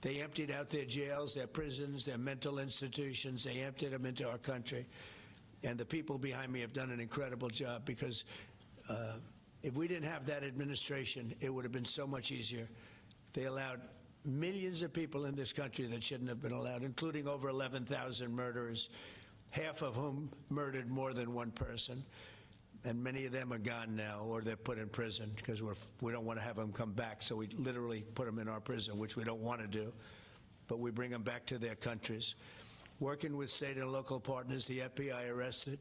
They emptied out their jails, their prisons, their mental institutions. They emptied them into our country. And the people behind me have done an incredible job, because if we didn't have that administration, it would have been so much easier. They allowed millions of people in this country that shouldn't have been allowed, including over 11,000 murderers, half of whom murdered more than one person. And many of them are gone now, or they're put in prison, because we don't want to have them come back. So we literally put them in our prison, which we don't want to do. But we bring them back to their countries. Working with state and local partners, the FBI arrested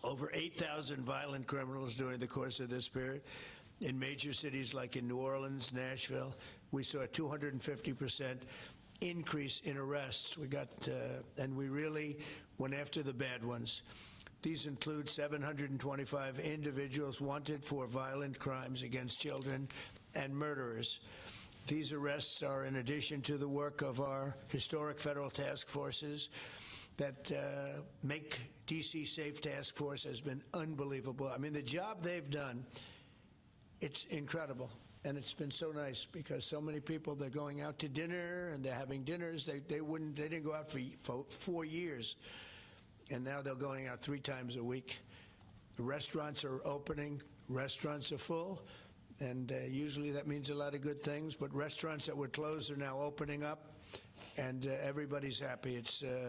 over 8,000 violent criminals during the course of this period. In major cities like in New Orleans, Nashville, we saw a 250% increase in arrests. And we really went after the bad ones. These include 725 individuals wanted for violent crimes against children and murderers. These arrests are in addition to the work of our historic federal task forces. That Make D.C. Safe Task Force has been unbelievable. I mean, the job they've done, it's incredible. And it's been so nice, because so many people, they're going out to dinner and they're having dinners. They didn't go out for 4 years. And now they're going out 3 times a week. The restaurants are opening. Restaurants are full. And usually that means a lot of good things. But restaurants that were closed are now opening up. And everybody's happy.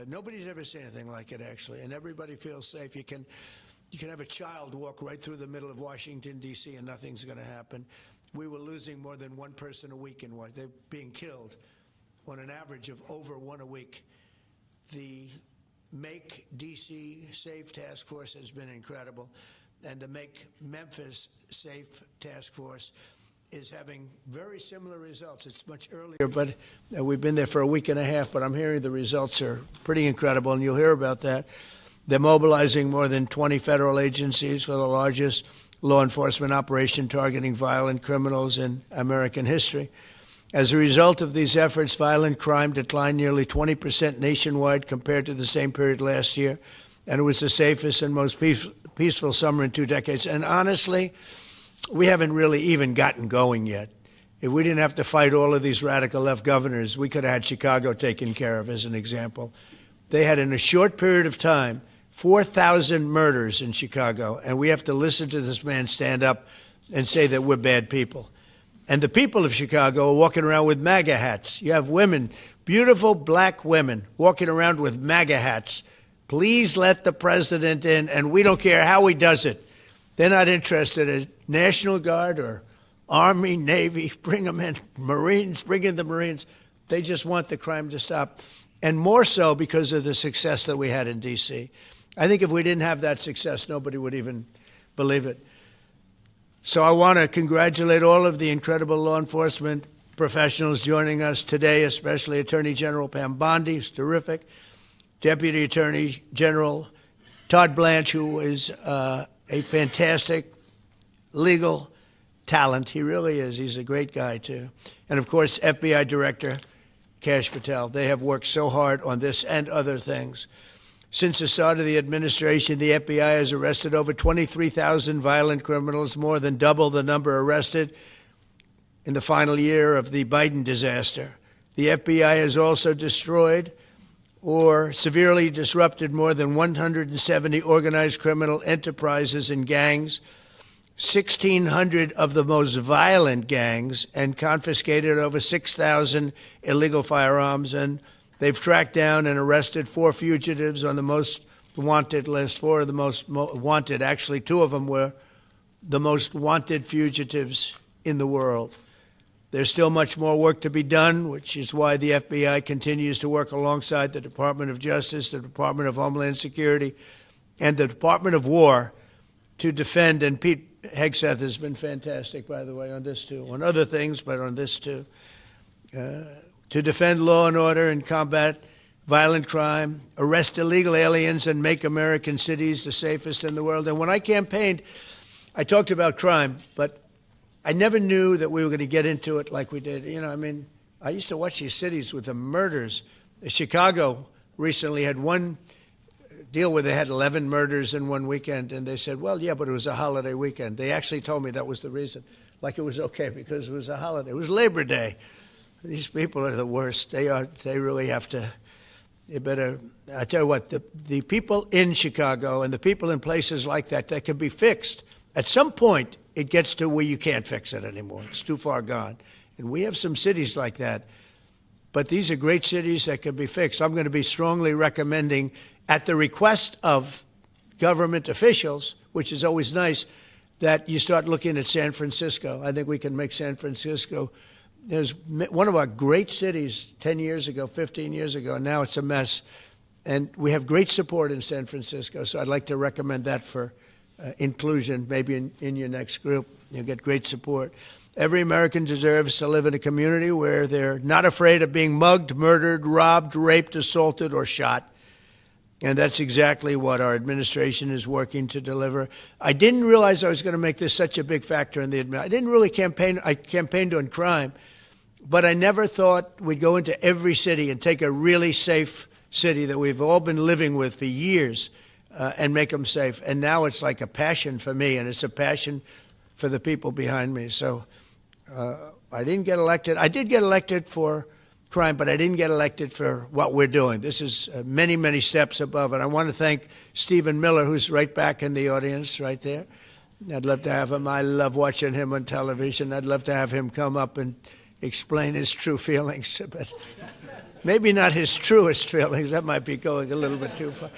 Nobody's ever seen anything like it, actually. And everybody feels safe. You can have a child walk right through the middle of Washington, D.C., and nothing's going to happen. We were losing more than one person a week in Washington. They're being killed on an average of over 1 a week. The Make D.C. Safe Task Force has been incredible. And the Make Memphis Safe Task Force is having very similar results. It's much earlier, but we've been there for a week and a half, but I'm hearing the results are pretty incredible, and you'll hear about that. They're mobilizing more than 20 federal agencies for the largest law enforcement operation targeting violent criminals in American history. As a result of these efforts, violent crime declined nearly 20% nationwide compared to the same period last year, and it was the safest and most peaceful summer in 2 decades. And honestly, we haven't really even gotten going yet. If we didn't have to fight all of these radical left governors, we could have had Chicago taken care of, as an example. They had, in a short period of time, 4,000 murders in Chicago, and we have to listen to this man stand up and say that we're bad people. And the people of Chicago are walking around with MAGA hats. You have women, beautiful black women, walking around with MAGA hats. Please let the president in, and we don't care how he does it. They're not interested in National Guard or Army, Navy, bring them in, Marines, bring in the Marines. They just want the crime to stop, and more so because of the success that we had in D.C. I think if we didn't have that success, nobody would even believe it. So I want to congratulate all of the incredible law enforcement professionals joining us today, especially Attorney General Pam Bondi, who's terrific, Deputy Attorney General Todd Blanche, who is a fantastic legal talent. He really is. He's a great guy, too. And, of course, FBI Director Kash Patel. They have worked so hard on this and other things. Since the start of the administration, the FBI has arrested over 23,000 violent criminals, more than double the number arrested in the final year of the Biden disaster. The FBI has also destroyed or severely disrupted more than 170 organized criminal enterprises and gangs, 1,600 of the most violent gangs, and confiscated over 6,000 illegal firearms. And they've tracked down and arrested 4 fugitives on the most wanted list, 4 of the most wanted. Actually, 2 of them were the most wanted fugitives in the world. There's still much more work to be done, which is why the FBI continues to work alongside the Department of Justice, the Department of Homeland Security, and the Department of War to defend. And Pete Hegseth has been fantastic, by the way, on this too, on other things, but on this too, to defend law and order and combat violent crime, arrest illegal aliens, and make American cities the safest in the world. And when I campaigned, I talked about crime, but I never knew that we were going to get into it like we did. You know, I mean, I used to watch these cities with the murders. Chicago recently had one deal where they had 11 murders in one weekend, and they said, well, yeah, but it was a holiday weekend. They actually told me that was the reason, like it was okay because it was a holiday. It was Labor Day. These people are the worst. They are. They really have to. You better. I tell you what. The people in Chicago and the people in places like that can be fixed. At some point, it gets to where you can't fix it anymore. It's too far gone. And we have some cities like that. But these are great cities that can be fixed. I'm going to be strongly recommending, at the request of government officials, which is always nice, that you start looking at San Francisco. I think we can make San Francisco. There's one of our great cities 10 years ago, 15 years ago, and now it's a mess. And we have great support in San Francisco, so I'd like to recommend that for inclusion, maybe in your next group. You'll get great support. Every American deserves to live in a community where they're not afraid of being mugged, murdered, robbed, raped, assaulted, or shot. And that's exactly what our administration is working to deliver. I didn't realize I was going to make this such a big factor in the administration. I didn't really campaign. I campaigned on crime, but I never thought we'd go into every city and take a really safe city that we've all been living with for years and make them safe. And now it's like a passion for me, and it's a passion for the people behind me. So I didn't get elected. I did get elected for crime, but I didn't get elected for what we're doing. This is many, many steps above. And I want to thank Stephen Miller, who's right back in the audience right there. I'd love to have him. I love watching him on television. I'd love to have him come up and explain his true feelings, but maybe not his truest feelings. That might be going a little bit too far.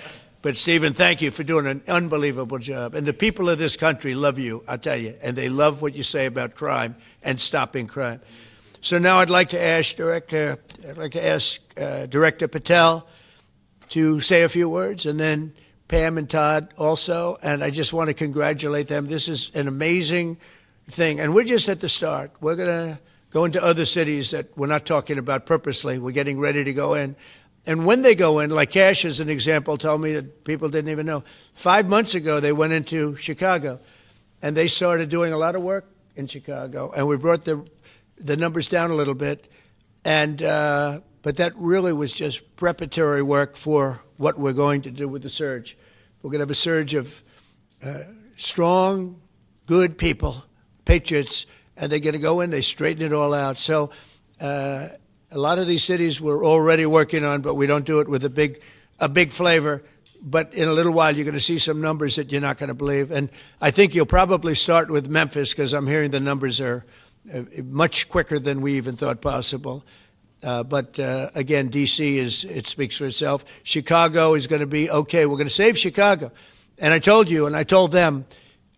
But, Stephen, thank you for doing an unbelievable job. And the people of this country love you, I'll tell you, and they love what you say about crime and stopping crime. So now I'd like to ask Director Patel to say a few words, and then Pam and Todd also. And I just want to congratulate them. This is an amazing thing. And we're just at the start. We're going to go into other cities that we're not talking about purposely. We're getting ready to go in. And when they go in, like Kash, as an example, told me that people didn't even know. 5 months ago, they went into Chicago, and they started doing a lot of work in Chicago. And we brought the numbers down a little bit. And but that really was just preparatory work for what we're going to do with the surge. We're going to have a surge of strong, good people, patriots, and they're going to go in, they straighten it all out. So a lot of these cities we're already working on, but we don't do it with a big flavor. But in a little while, you're going to see some numbers that you're not going to believe. And I think you'll probably start with Memphis, because I'm hearing the numbers are much quicker than we even thought possible. But again, D.C. it speaks for itself. Chicago is going to be okay. We're going to save Chicago. And I told you, and I told them,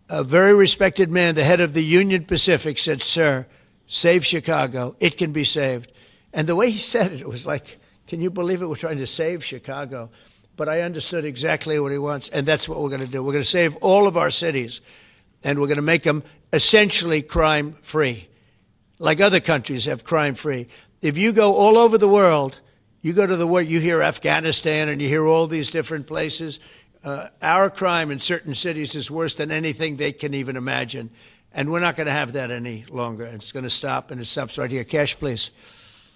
a very respected man, the head of the Union Pacific, said, "Sir, save Chicago. It can be saved." And the way he said it, it was like, can you believe it? We're trying to save Chicago. But I understood exactly what he wants, and that's what we're going to do. We're going to save all of our cities, and we're going to make them essentially crime-free, like other countries have crime-free. If you go all over the world, you go to the world, you hear Afghanistan and you hear all these different places. Our crime in certain cities is worse than anything they can even imagine. And we're not going to have that any longer. It's going to stop, and it stops right here. Kash, please.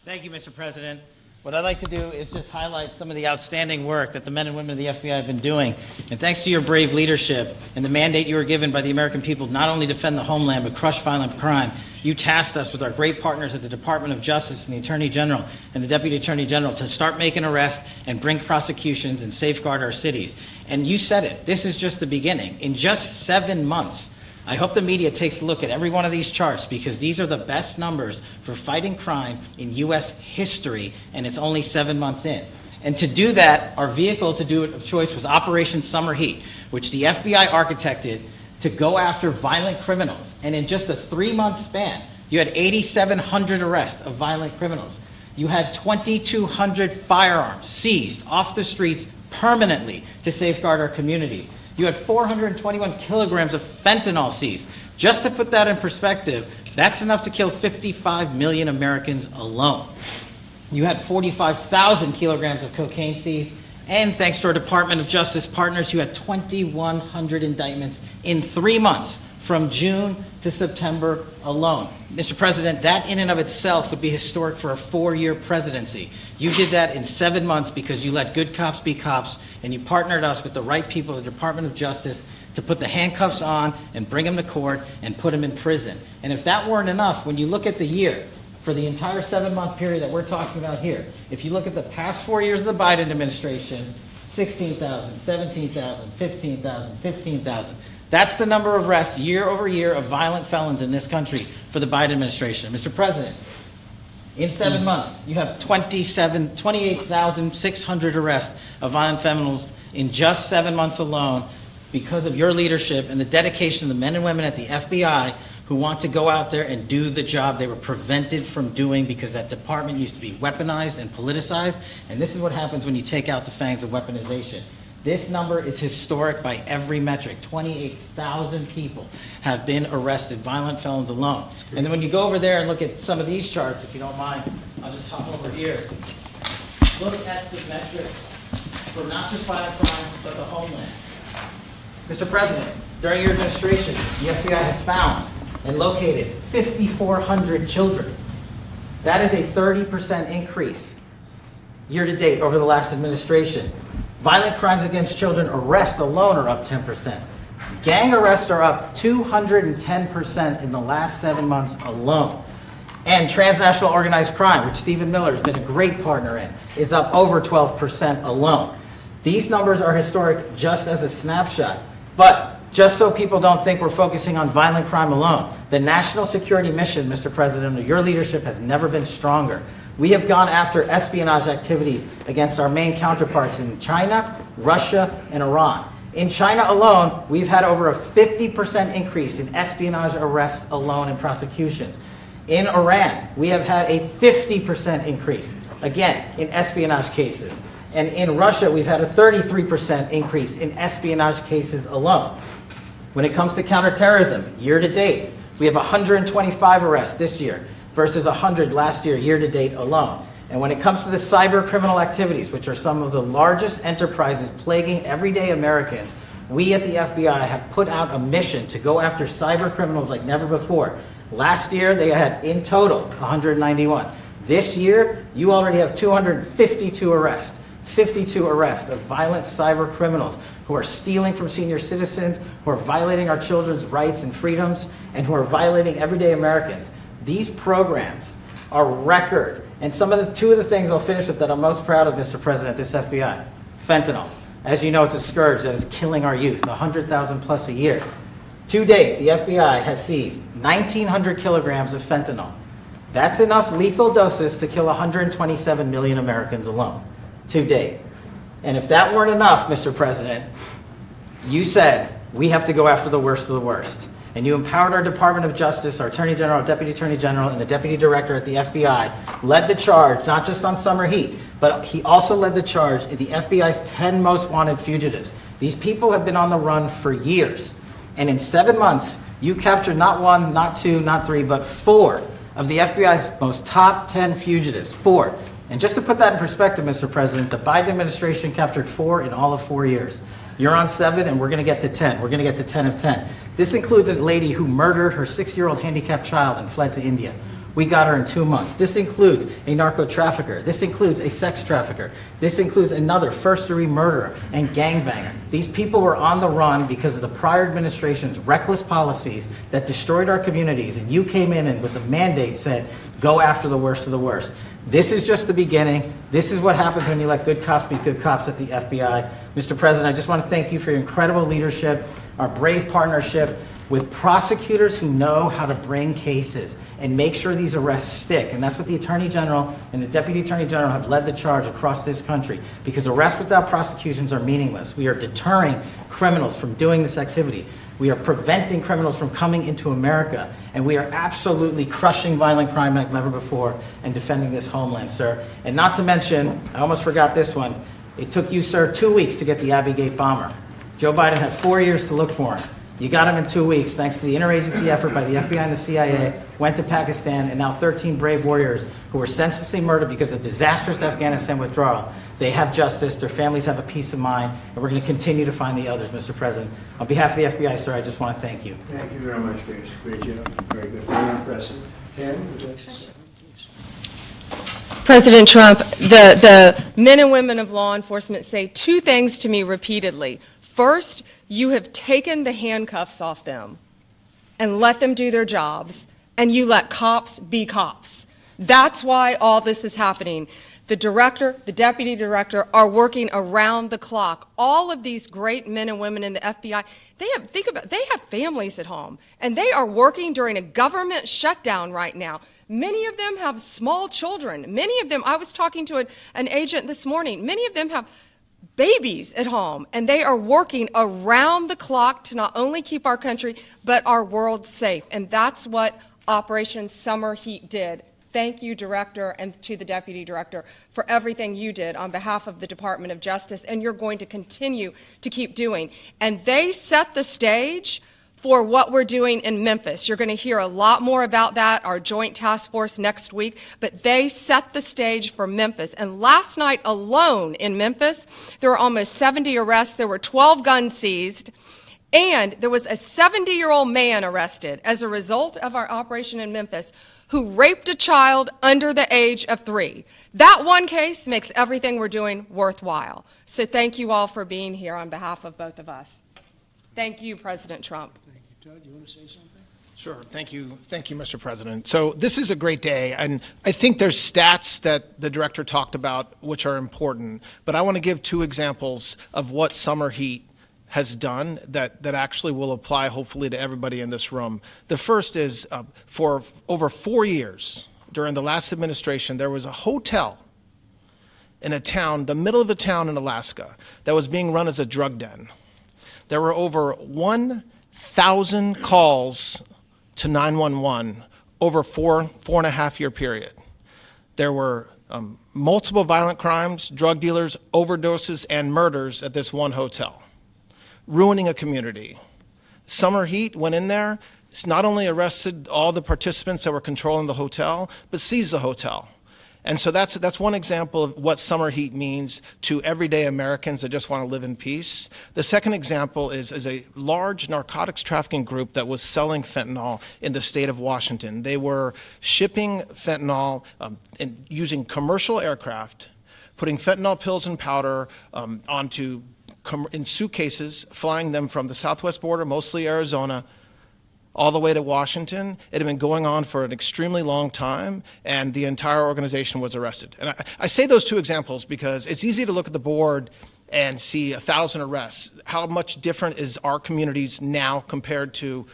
Thank you, Mr. President. What I'd like to do is just highlight some of the outstanding work that the men and women of the FBI have been doing. And thanks to your brave leadership and the mandate you were given by the American people to not only defend the homeland but crush violent crime, you tasked us with our great partners at the Department of Justice and the Attorney General and the Deputy Attorney General to start making arrests and bring prosecutions and safeguard our cities. And you said it. This is just the beginning. In just 7 months, I hope the media takes a look at every one of these charts, because these are the best numbers for fighting crime in U.S. history, and it's only 7 months in. And to do that, our vehicle to do it of choice was Operation Summer Heat, which the FBI architected to go after violent criminals. And in just a 3-month span, you had 8,700 arrests of violent criminals. You had 2,200 firearms seized off the streets permanently to safeguard our communities. You had 421 kilograms of fentanyl seized. Just to put that in perspective, that's enough to kill 55 million Americans alone. You had 45,000 kilograms of cocaine seized. And thanks to our Department of Justice partners, you had 2,100 indictments in 3 months, from June to September alone. Mr. President, that in and of itself would be historic for a 4-year presidency. You did that in 7 months because you let good cops be cops, and you partnered us with the right people at the Department of Justice to put the handcuffs on and bring them to court and put them in prison. And if that weren't enough, when you look at the year, for the entire 7-month period that we're talking about here. If you look at the past 4 years of the Biden administration, 16,000, 17,000, 15,000, 15,000. That's the number of arrests year over year of violent felons in this country for the Biden administration. Mr. President, in 7 months, you have 28,600 arrests of violent felons in just 7 months alone because of your leadership and the dedication of the men and women at the FBI who want to go out there and do the job they were prevented from doing because that department used to be weaponized and politicized. And this is what happens when you take out the fangs of weaponization. This number is historic by every metric. 28,000 people have been arrested, violent felons alone. And then when you go over there and look at some of these charts, if you don't mind, I'll just hop over here. Look at the metrics for not just violent crime, but the homeland. Mr. President, during your administration, the FBI has found and located 5,400 children. That is a 30% increase year to date over the last administration. Violent crimes against children arrests alone are up 10%. Gang arrests are up 210% in the last 7 months alone. And transnational organized crime, which Stephen Miller has been a great partner in, is up over 12% alone. These numbers are historic just as a snapshot. But just so people don't think we're focusing on violent crime alone, the national security mission, Mr. President, under your leadership has never been stronger. We have gone after espionage activities against our main counterparts in China, Russia, and Iran. In China alone, we've had over a 50% increase in espionage arrests alone and prosecutions. In Iran, we have had a 50% increase, again, in espionage cases. And in Russia, we've had a 33% increase in espionage cases alone. When it comes to counterterrorism, year to date, we have 125 arrests this year versus 100 last year, year to date alone. And when it comes to the cyber criminal activities, which are some of the largest enterprises plaguing everyday Americans, we at the FBI have put out a mission to go after cyber criminals like never before. Last year, they had in total 191. This year, you already have 252 arrests. 52 arrests of violent cyber criminals who are stealing from senior citizens, who are violating our children's rights and freedoms, and who are violating everyday Americans. These programs are record. And two of the things I'll finish with that I'm most proud of, Mr. President, this FBI. Fentanyl. As you know, it's a scourge that is killing our youth, 100,000 plus a year. To date, the FBI has seized 1,900 kilograms of fentanyl. That's enough lethal doses to kill 127 million Americans alone. To date. And if that weren't enough, Mr. President, you said we have to go after the worst of the worst. And you empowered our Department of Justice, our Attorney General, our Deputy Attorney General, and the Deputy Director at the FBI, led the charge, not just on summer heat, but he also led the charge in the FBI's 10 most wanted fugitives. These people have been on the run for years. And in 7 months, you captured not one, not two, not three, but 4 of the FBI's most top 10 fugitives. 4. And just to put that in perspective, Mr. President, the Biden administration captured 4 in all of 4 years. You're on 7, and we're going to get to 10. We're going to get to 10 of 10. This includes a lady who murdered her 6-year-old handicapped child and fled to India. We got her in 2 months. This includes a narco trafficker. This includes a sex trafficker. This includes another first-degree murderer and gangbanger. These people were on the run because of the prior administration's reckless policies that destroyed our communities, and you came in and with a mandate said, go after the worst of the worst. This is just the beginning. This is what happens when you let good cops be good cops at the FBI. Mr. President, I just want to thank you for your incredible leadership, our brave partnership with prosecutors who know how to bring cases and make sure these arrests stick. And that's what the Attorney General and the Deputy Attorney General have led the charge across this country, because arrests without prosecutions are meaningless. We are deterring criminals from doing this activity. We are preventing criminals from coming into America, and we are absolutely crushing violent crime like never before and defending this homeland, sir. And not to mention, I almost forgot this one, it took you, sir, 2 weeks to get the Abbey Gate bomber. Joe Biden had 4 years to look for him. You got him in 2 weeks, thanks to the interagency effort by the FBI and the CIA, went to Pakistan, and now 13 brave warriors who were senselessly murdered because of the disastrous Afghanistan withdrawal. They have justice, their families have a peace of mind, and we're going to continue to find the others, Mr. President. On behalf of the FBI, sir, I just want to thank you. Thank you very much, Chris. Great job. Very good. Very impressive. Ken, would you like to say? President Trump, the men and women of law enforcement say 2 things to me repeatedly. First, you have taken the handcuffs off them and let them do their jobs, and you let cops be cops. That's why all this is happening. The director, the deputy director are working around the clock. All of these great men and women in the FBI, they have families at home, and they are working during a government shutdown right now. Many of them have small children. Many of them, I was talking to an agent this morning, many of them have babies at home, and they are working around the clock to not only keep our country, but our world safe. And that's what Operation Summer Heat did. Thank you, Director, and to the Deputy Director for everything you did on behalf of the Department of Justice, and you're going to continue to keep doing. And they set the stage for what we're doing in Memphis. You're going to hear a lot more about that, our joint task force next week, but they set the stage for Memphis. And last night alone in Memphis, there were almost 70 arrests. There were 12 guns seized. And there was a 70-year-old man arrested as a result of our operation in Memphis who raped a child under the age of 3. That one case makes everything we're doing worthwhile. So thank you all for being here on behalf of both of us. Thank you, President Trump. Thank you. Todd, you want to say something? Sure. Thank you, Mr. President. So this is a great day, and I think there's stats that the director talked about which are important, but I want to give 2 examples of what Summer Heat has done that actually will apply hopefully to everybody in this room. The first is for over 4 years during the last administration, there was a hotel in a town, the middle of a town in Alaska, that was being run as a drug den. There were over 1,000 calls to 911 over 4.5 year period. There were multiple violent crimes, drug dealers, overdoses, and murders at this one hotel, ruining a community. Summer Heat went in there, it's not only arrested all the participants that were controlling the hotel, but seized the hotel. And so that's one example of what Summer Heat means to everyday Americans that just want to live in peace. The second example is a large narcotics trafficking group that was selling fentanyl in the state of Washington. They were shipping fentanyl and using commercial aircraft, putting fentanyl pills and powder in suitcases, flying them from the southwest border, mostly Arizona, all the way to Washington. It had been going on for an extremely long time, and the entire organization was arrested. And I say those 2 examples because it's easy to look at the board and see 1,000 arrests. How much different is our communities now compared to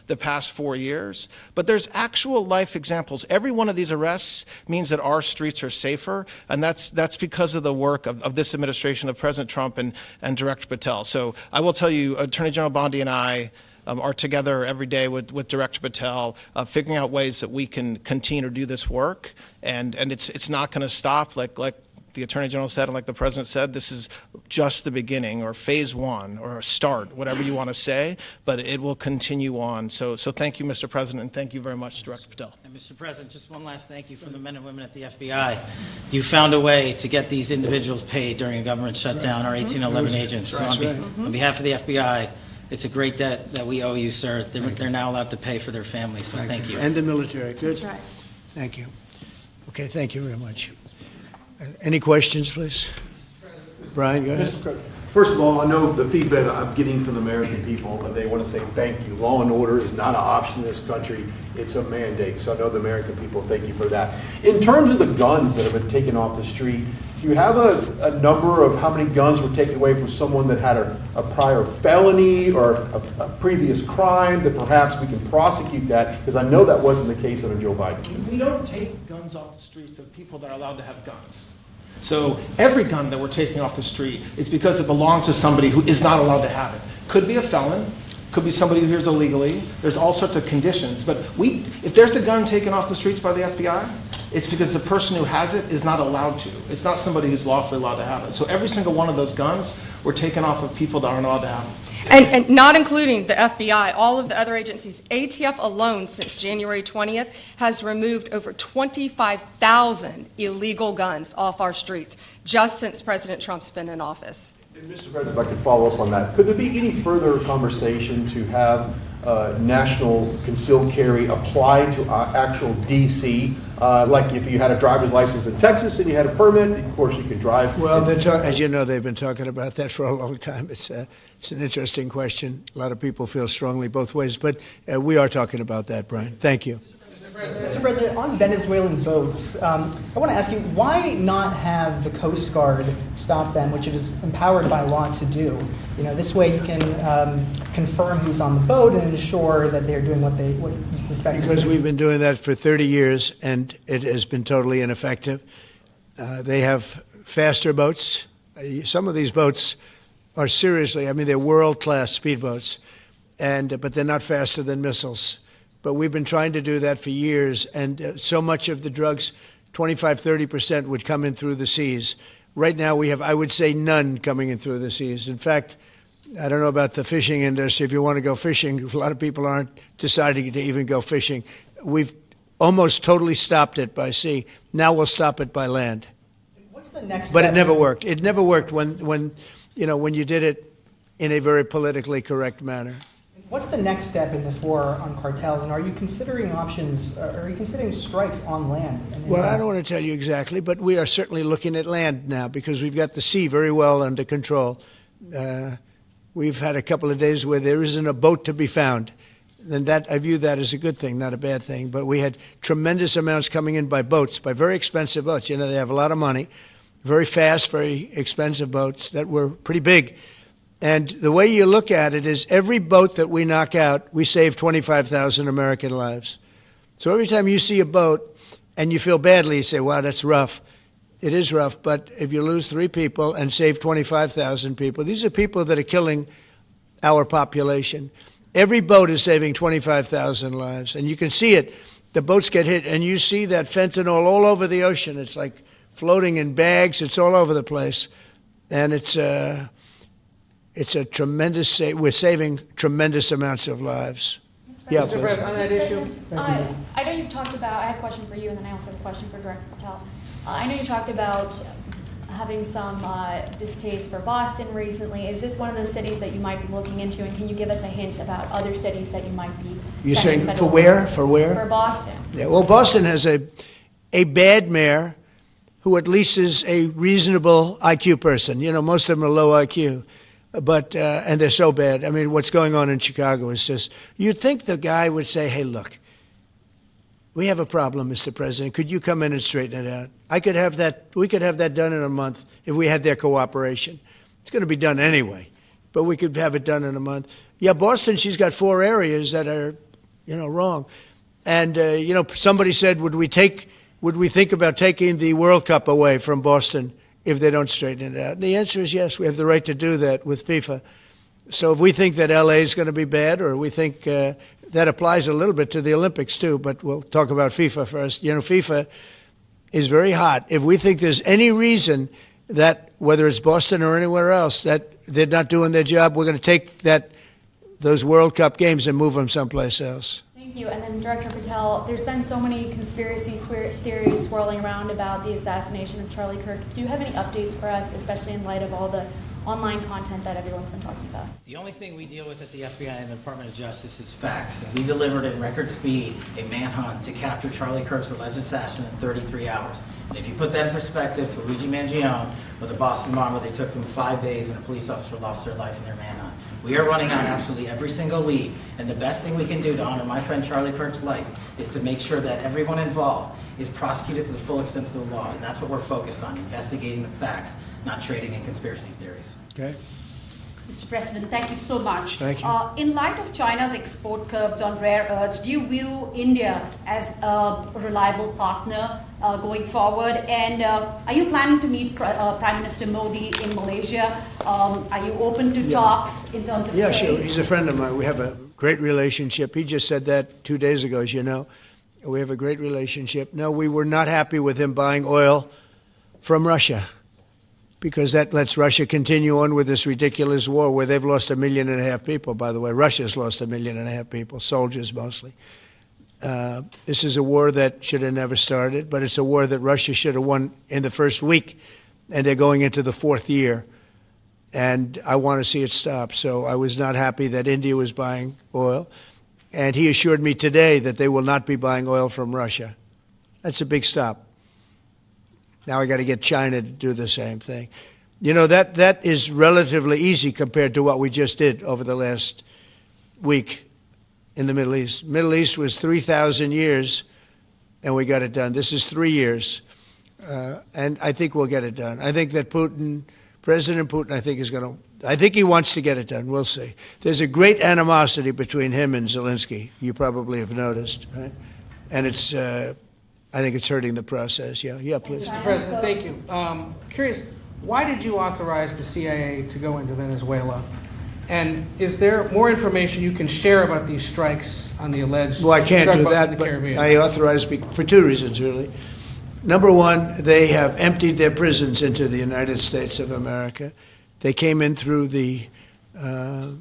the past 4 years? But there's actual life examples. Every one of these arrests means that our streets are safer, and that's because of the work of this administration, of President Trump and Director Patel. So I will tell you, Attorney General Bondi and I are together every day with Director Patel, figuring out ways that we can continue to do this work, and it's not going to stop. Like the Attorney General said, and like the President said, this is just the beginning, or phase 1, or a start, whatever you want to say, but it will continue on. So thank you, Mr. President, and thank you very much, Director Patel. And Mr. President, just one last thank you from the men and women at the FBI. You found a way to get these individuals paid during a government shutdown, our 1811 agents. So on behalf of the FBI, it's a great debt that we owe you, sir. They're now allowed to pay for their families, so thank you. And the military. Good. That's right. Thank you. Okay, thank you very much. Any questions, please? Brian, go ahead. First of all, I know the feedback I'm getting from the American people, but they want to say thank you. Law and order is not an option in this country. It's a mandate. So I know the American people, thank you for that. In terms of the guns that have been taken off the street, do you have a number of how many guns were taken away from someone that had a prior felony or a previous crime that perhaps we can prosecute that? Because I know that wasn't the case under Joe Biden. We don't take guns off the streets of people that are allowed to have guns. So every gun that we're taking off the street is because it belongs to somebody who is not allowed to have it. Could be a felon, could be somebody who hears illegally. There's all sorts of conditions. But if there's a gun taken off the streets by the FBI, it's because the person who has it is not allowed to. It's not somebody who's lawfully allowed to have it. So every single one of those guns were taken off of people that aren't allowed to have them. And not including the FBI, all of the other agencies. ATF alone since January 20th has removed over 25,000 illegal guns off our streets just since President Trump's been in office. And Mr. President, if I could follow up on that, could there be any further conversation to have national concealed carry applied to actual DC? Like if you had a driver's license in Texas and you had a permit, of course you could drive. Well, as you know, they've been talking about that for a long time. It's an interesting question. A lot of people feel strongly both ways, but we are talking about that, Brian. Thank you. Mr. President, on Venezuelan boats, I want to ask you, why not have the Coast Guard stop them, which it is empowered by law to do? This way you can confirm who's on the boat and ensure that they're doing what you suspect. Because we've been doing that for 30 years, and it has been totally ineffective. They have faster boats. Some of these boats are seriously, they're world-class speedboats, but they're not faster than missiles. But we've been trying to do that for years, and so much of the drugs, 25-30%, would come in through the seas. Right now we have, I would say, none coming in through the seas. In fact, I don't know about the fishing industry. If you want to go fishing, a lot of people aren't deciding to even go fishing. We've almost totally stopped it by sea. Now we'll stop it by land. What's the next But step? it never worked. It never worked when you did it in a very politically correct manner. What's the next step in this war on cartels, and are you considering options, are you considering strikes on land? Well, I don't want to tell you exactly, but we are certainly looking at land now because we've got the sea very well under control. We've had a couple of days where there isn't a boat to be found. And that, I view that as a good thing, not a bad thing. But we had tremendous amounts coming in by boats, by very expensive boats. They have a lot of money, very fast, very expensive boats that were pretty big. And the way you look at it is every boat that we knock out, we save 25,000 American lives. So every time you see a boat and you feel badly, you say, wow, that's rough. It is rough, but if you lose 3 people and save 25,000 people, these are people that are killing our population. Every boat is saving 25,000 lives, and you can see it. The boats get hit, and you see that fentanyl all over the ocean. It's like floating in bags. It's all over the place, and it's a tremendous. We're saving tremendous amounts of lives. Yeah, Mr. President, on that issue. I know you've talked about, I have a question for you, and then I also have a question for Director Patel. I know you talked about having some distaste for Boston recently. Is this one of the cities that you might be looking into, and can you give us a hint about other cities that you might be You're sending saying for federal where? funds? For where? For Boston. Yeah, well, Boston has a bad mayor who at least is a reasonable IQ person. Most of them are low IQ. But, and they're so bad. What's going on in Chicago is just, you'd think the guy would say, hey, look, we have a problem, Mr. President. Could you come in and straighten it out? We could have that done in a month if we had their cooperation. It's going to be done anyway, but we could have it done in a month. Yeah, Boston, she's got 4 areas that are, wrong. And, somebody said, would we think about taking the World Cup away from Boston if they don't straighten it out? And the answer is yes. We have the right to do that with FIFA. So if we think that L.A. is going to be bad, or we think that applies a little bit to the Olympics too, but we'll talk about FIFA first. FIFA is very hot. If we think there's any reason that, whether it's Boston or anywhere else, that they're not doing their job, we're going to take those World Cup games and move them someplace else. Thank you. And then Director Patel, there's been so many conspiracy theories swirling around about the assassination of Charlie Kirk. Do you have any updates for us, especially in light of all the online content that everyone's been talking about? The only thing we deal with at the FBI and the Department of Justice is facts. And we delivered at record speed a manhunt to capture Charlie Kirk's alleged assassin in 33 hours. And if you put that in perspective to Luigi Mangione with the Boston bomber, they took them 5 days and a police officer lost their life in their manhunt. We are running on absolutely every single lead, and the best thing we can do to honor my friend Charlie Kirk's life is to make sure that everyone involved is prosecuted to the full extent of the law, and that's what we're focused on, investigating the facts, not trading in conspiracy theories. Okay. Mr. President, thank you so much. Thank you. In light of China's export curbs on rare earths, do you view India as a reliable partner going forward? And are you planning to meet Prime Minister Modi in Malaysia? Are you open to talks in terms of Yeah, trade? sure. He's a friend of mine. We have a great relationship. He just said that 2 days ago, as you know. We have a great relationship. No, we were not happy with him buying oil from Russia, because that lets Russia continue on with this ridiculous war where they've lost 1.5 million people, by the way. Russia's lost 1.5 million people, soldiers mostly. This is a war that should have never started, but it's a war that Russia should have won in the first week, and they're going into the 4th year. And I want to see it stop. So I was not happy that India was buying oil. And he assured me today that they will not be buying oil from Russia. That's a big stop. Now I got to get China to do the same thing. That is relatively easy compared to what we just did over the last week in the Middle East. Middle East was 3,000 years and we got it done. This is 3 years, and I think we'll get it done. I think that President Putin, I think he wants to get it done. We'll see. There's a great animosity between him and Zelensky. You probably have noticed, right? And I think it's hurting the process. Yeah, please. Mr. President, thank you. Curious, why did you authorize the CIA to go into Venezuela? And is there more information you can share about these strikes on the alleged Well, I can't drug do busts in that, the but Caribbean? I authorized for 2 reasons, really. Number one, they have emptied their prisons into the United States of America. They came in through the border.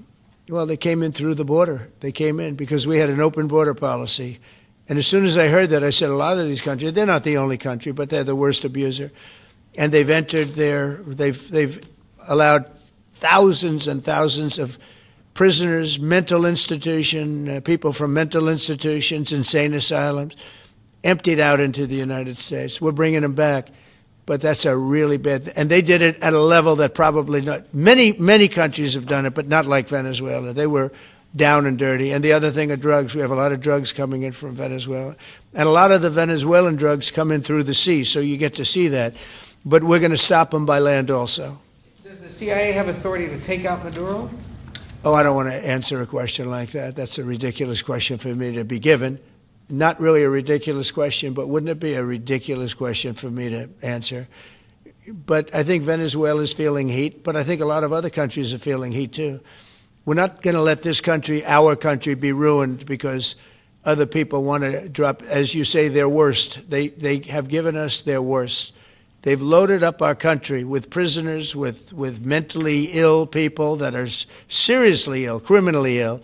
They came in because we had an open border policy. And as soon as I heard that, I said, a lot of these countries, they're not the only country, but they're the worst abuser. And they've entered they've allowed thousands and thousands of prisoners, people from mental institutions, insane asylums, emptied out into the United States. We're bringing them back, but that's a really bad, and they did it at a level that probably not, many countries have done it, but not like Venezuela. They were down and dirty. And the other thing are drugs. We have a lot of drugs coming in from Venezuela. And a lot of the Venezuelan drugs come in through the sea, so you get to see that. But we're going to stop them by land also. Does the CIA have authority to take out Maduro? Oh, I don't want to answer a question like that. That's a ridiculous question for me to be given. Not really a ridiculous question, but wouldn't it be a ridiculous question for me to answer? But I think Venezuela is feeling heat, but I think a lot of other countries are feeling heat too. We're not going to let this country, our country, be ruined because other people want to drop, as you say, their worst. They have given us their worst. They've loaded up our country with prisoners, with mentally ill people that are seriously ill, criminally ill,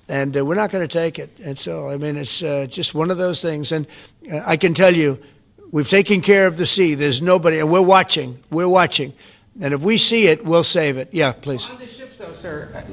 and we're not going to take it. And so, I mean, it's just one of those things. And I can tell you, we've taken care of the sea. There's nobody, and we're watching. We're watching. And if we see it, we'll save it. Yeah, please. On the ships, though, sir,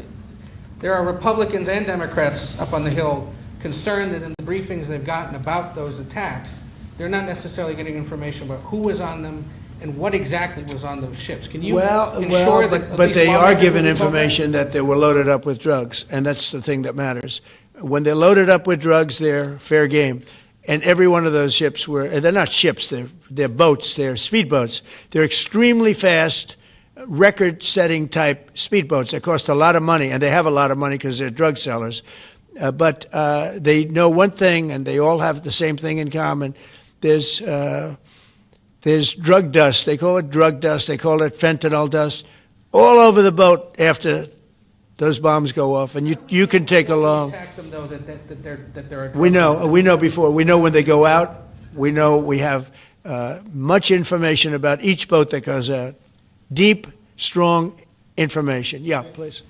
there are Republicans and Democrats up on the Hill concerned that in the briefings they've gotten about those attacks, they're not necessarily getting information about who was on them and what exactly was on those ships. Can you ensure that at but least they are lawmakers given will be told that? information that they were loaded up with drugs, and that's the thing that matters. When they're loaded up with drugs, they're fair game. And every one of those ships they're not ships, they're boats, they're speedboats. They're extremely fast, record-setting type speedboats that cost a lot of money, and they have a lot of money because they're drug sellers. But they know one thing, and they all have the same thing in common. There's drug dust. They call it drug dust. They call it fentanyl dust all over the boat after those bombs go off. And you can take along. Attack them, though, that there are We know before. We know when they go out. We know we have much information about each boat that goes out. Deep, strong information. Yeah, please.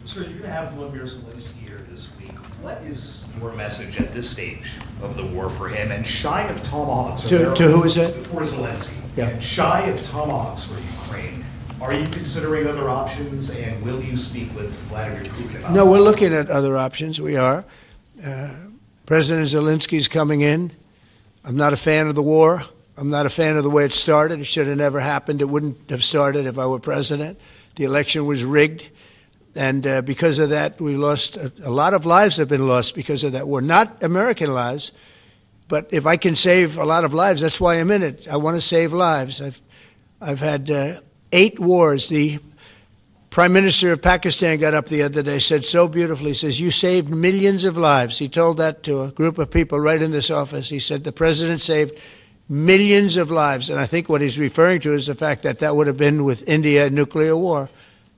Sir, you're going to have Volodymyr Zelensky here this week. What is your message at this stage of the war for him? And shy of tomahawks... To who is that? For Zelensky. Yeah. And shy of tomahawks for Ukraine. Are you considering other options, and will you speak with Vladimir Putin about No, we're looking at other options. We are. President Zelensky's coming in. I'm not a fan of the war. I'm not a fan of the way it started. It should have never happened. It wouldn't have started if I were president. The election was rigged. And because of that, we lost a lot of lives have been lost because of that war. Not American lives, but if I can save a lot of lives, that's why I'm in it. I want to save lives. I've had 8 wars. The Prime Minister of Pakistan got up the other day, said so beautifully, he says, you saved millions of lives. He told that to a group of people right in this office. He said the president saved millions of lives. And I think what he's referring to is the fact that that would have been with India, nuclear war.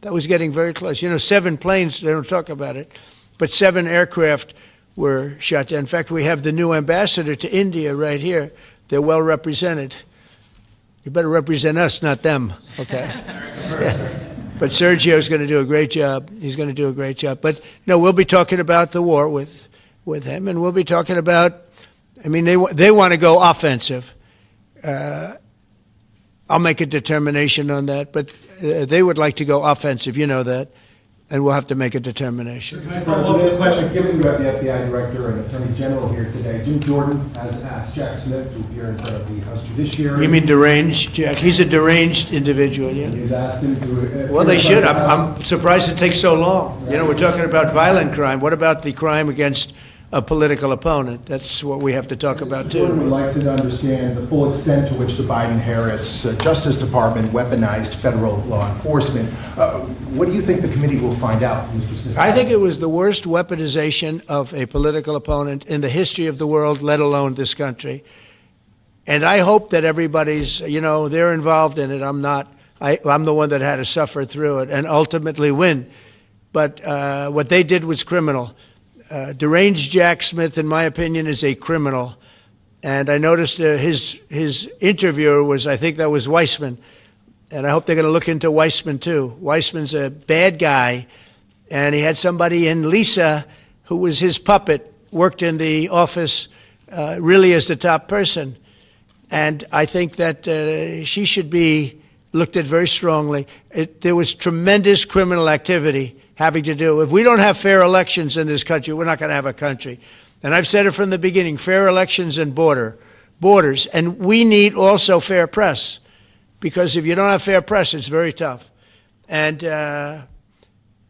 That was getting very close. 7 planes, they don't talk about it, but 7 aircraft were shot down. In fact, we have the new ambassador to India right here. They're well represented. You better represent us, not them, okay? Yeah. But Sergio's going to do a great job. He's going to do a great job. But, no, we'll be talking about the war with him, and we'll be talking about, they want to go offensive. I'll make a determination on that, but they would like to go offensive, you know that, and we'll have to make a determination. Given you have the FBI Director and Attorney General here today, Jim Jordan has asked Jack Smith to appear in front of the House Judiciary. You mean deranged, Jack? He's a deranged individual, yeah? He's asked him to... Well, they should. I'm surprised it takes so long. We're talking about violent crime. What about the crime against a political opponent. That's what we have to talk about, Mr. Jordan too. would like to understand the full extent to which the Biden-Harris Justice Department weaponized federal law enforcement. What do you think the committee will find out, Mr. Smith? I think it was the worst weaponization of a political opponent in the history of the world, let alone this country. And I hope that everybody's, they're involved in it. I'm not. I'm the one that had to suffer through it and ultimately win. But what they did was criminal. Deranged Jack Smith, in my opinion, is a criminal. And I noticed his interviewer was, I think that was Weissman. And I hope they're going to look into Weissman, too. Weissman's a bad guy. And he had somebody in Lisa, who was his puppet, worked in the office really as the top person. And I think that she should be looked at very strongly. There was tremendous criminal activity having to do. If we don't have fair elections in this country, we're not going to have a country. And I've said it from the beginning, fair elections and borders. And we need also fair press, because if you don't have fair press, it's very tough. And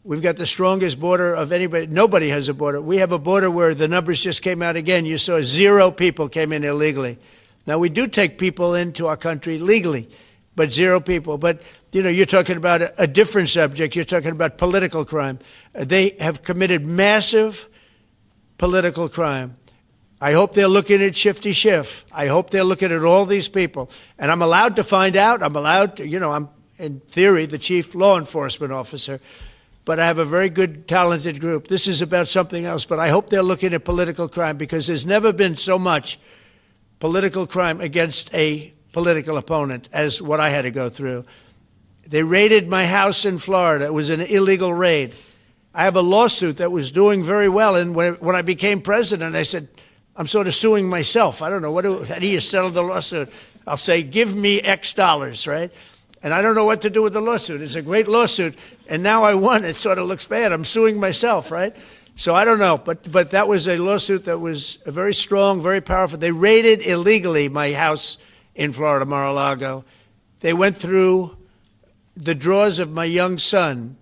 we've got the strongest border of anybody. Nobody has a border. We have a border where the numbers just came out again. You saw 0 people came in illegally. Now, we do take people into our country legally, but 0 people. But, you're talking about a different subject. You're talking about political crime. They have committed massive political crime. I hope they're looking at Shifty Schiff. I hope they're looking at all these people. And I'm allowed to find out. I'm allowed to, I'm, in theory, the chief law enforcement officer. But I have a very good, talented group. This is about something else. But I hope they're looking at political crime, because there's never been so much political crime against a political opponent as what I had to go through. They raided my house in Florida. It was an illegal raid. I have a lawsuit that was doing very well. And when I became president, I said, I'm sort of suing myself. I don't know. How do you settle the lawsuit? I'll say, give me X dollars, right? And I don't know what to do with the lawsuit. It's a great lawsuit. And now I won. It sort of looks bad. I'm suing myself, right? So I don't know. But that was a lawsuit that was very strong, very powerful. They raided illegally my house in Florida, Mar-a-Lago. They went through the drawers of my young son.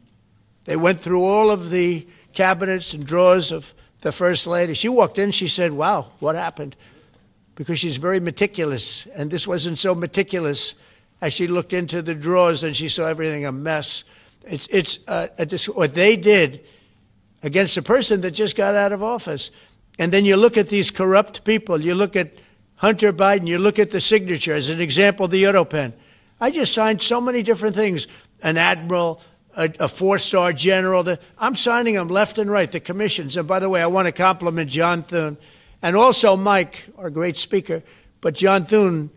They went through all of the cabinets and drawers of the First Lady. She walked in, she said, wow, what happened? Because she's very meticulous, and this wasn't so meticulous. As she looked into the drawers and she saw everything a mess. What they did against a person that just got out of office. And then you look at these corrupt people. You look at Hunter Biden. You look at the signature. As an example, the auto pen. I just signed so many different things. An admiral, a 4-star general. I'm signing them left and right, the commissions. And by the way, I want to compliment John Thune and also Mike, our great speaker. But John Thune,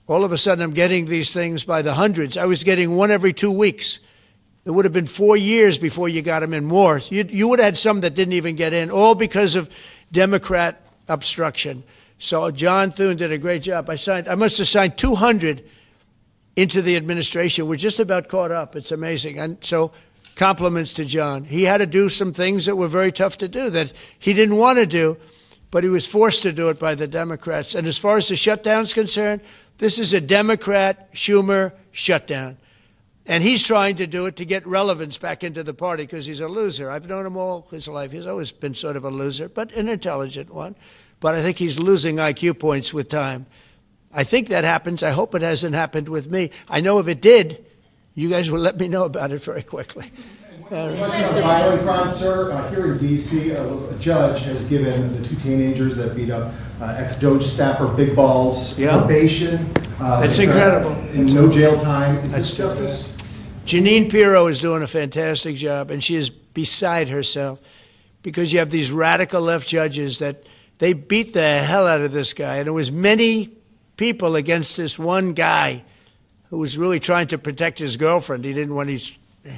all of a sudden I'm getting these things by the hundreds. I was getting one every 2 weeks. It would have been 4 years before you got them in more. You would have had some that didn't even get in, all because of Democrat obstruction. So John Thune did a great job. I must have signed 200 into the administration. We're just about caught up. It's amazing. And so compliments to John. He had to do some things that were very tough to do that he didn't want to do, but he was forced to do it by the Democrats. And as far as the shutdown's concerned, this is a Democrat Schumer shutdown. And he's trying to do it to get relevance back into the party because he's a loser. I've known him all his life. He's always been sort of a loser, but an intelligent one. But I think he's losing IQ points with time. I think that happens. I hope it hasn't happened with me. I know if it did, you guys will let me know about it very quickly. Question on violent crime, sir. Here in D.C., a judge has given the 2 teenagers that beat up ex-Doge staffer Big Balls probation. That's incredible. And no jail time. Is this justice? Jeanine Pirro is doing a fantastic job, and she is beside herself because you have these radical left judges that they beat the hell out of this guy. And there was many people against this one guy who was really trying to protect his girlfriend. He didn't want his